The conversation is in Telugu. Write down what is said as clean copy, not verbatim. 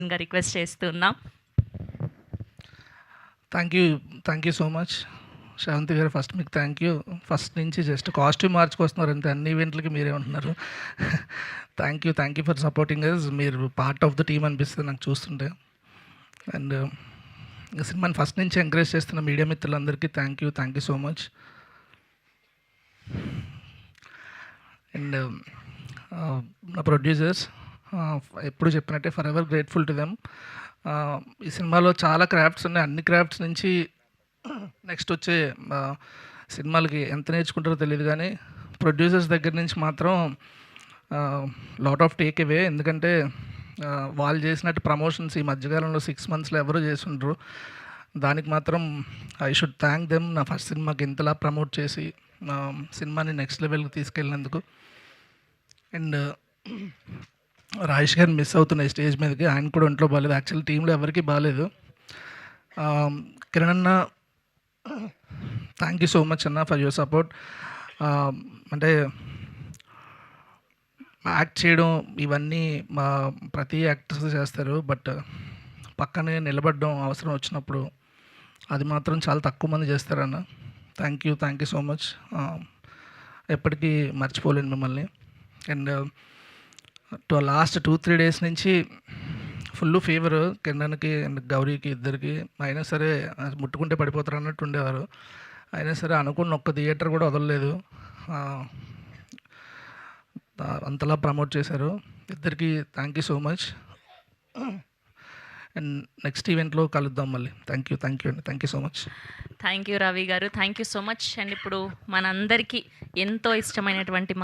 ఇంకా రిక్వెస్ట్ చేస్తున్నాం. Thank you so much Sravanthi గారు. ఫస్ట్ మీకు థ్యాంక్ యూ. ఫస్ట్ నుంచి జస్ట్ కాస్ట్యూమ్ మార్చుకొస్తున్నారు అంతే, అన్ని ఈవెంట్లకి మీరే ఉంటున్నారు. Thank you for supporting us. మీరు పార్ట్ ఆఫ్ ద టీమ్ అనిపిస్తుంది నాకు చూస్తుంటే. అండ్ సినిమాని ఫస్ట్ నుంచి ఎంకరేజ్ చేస్తున్న మీడియా మిత్రులందరికీ thank you so much. And నా ప్రొడ్యూసర్స్ ఎప్పుడు చెప్పినట్టే for ever grateful to them. ఈ సినిమాలో చాలా క్రాఫ్ట్స్ ఉన్నాయి. అన్ని క్రాఫ్ట్స్ నుంచి నెక్స్ట్ వచ్చే సినిమాలకి ఎంత నేర్చుకుంటారో తెలియదు, కానీ ప్రొడ్యూసర్స్ దగ్గర నుంచి మాత్రం లాట్ ఆఫ్ టేక్ అవే. ఎందుకంటే వాళ్ళు చేసినట్టు ప్రమోషన్స్ ఈ మధ్యకాలంలో 6 monthsలో ఎవరు చేసిండ్రు. దానికి మాత్రం ఐ షుడ్ థ్యాంక్ దెమ్. నా ఫస్ట్ సినిమాకి ఇంతలా ప్రమోట్ చేసి సినిమాని నెక్స్ట్ లెవెల్కి తీసుకెళ్ళినందుకు. అండ్ రాజేష్ గారిని మిస్ అవుతున్నాయి స్టేజ్ మీదకి. ఆయన కూడా ఒంట్లో బాగాలేదు. యాక్చువల్లీ టీంలో ఎవరికి బాగాలేదు. కిరణ్ అన్న, థ్యాంక్ యూ సో మచ్ అన్న ఫర్ యువర్ సపోర్ట్. అంటే యాక్ట్ చేయడం ఇవన్నీ మా ప్రతి యాక్టర్స్ చేస్తారు, బట్ పక్కనే నిలబడడం అవసరం వచ్చినప్పుడు అది మాత్రం చాలా తక్కువ మంది చేస్తారన్న. Thank you so much. ఎప్పటికీ మర్చిపోలేను మిమ్మల్ని. అండ్ లాస్ట్ 2-3 days నుంచి ఫుల్ ఫీవర్ కిరణ్కి అండ్ గౌరీకి ఇద్దరికి. అయినా సరే ముట్టుకుంటే పడిపోతారు అన్నట్టు ఉండేవారు. అయినా సరే అనుకున్న ఒక్క థియేటర్ కూడా వదలలేదు. అంతలా ప్రమోట్ చేశారు. ఇద్దరికి thank you so much. And next ఈవెంట్లో కలుద్దాం మళ్ళీ. థ్యాంక్ యూ అండి. Thank you so much. Thank you Ravi గారు, thank you so much. And ఇప్పుడు మనందరికీ ఎంతో ఇష్టమైనటువంటి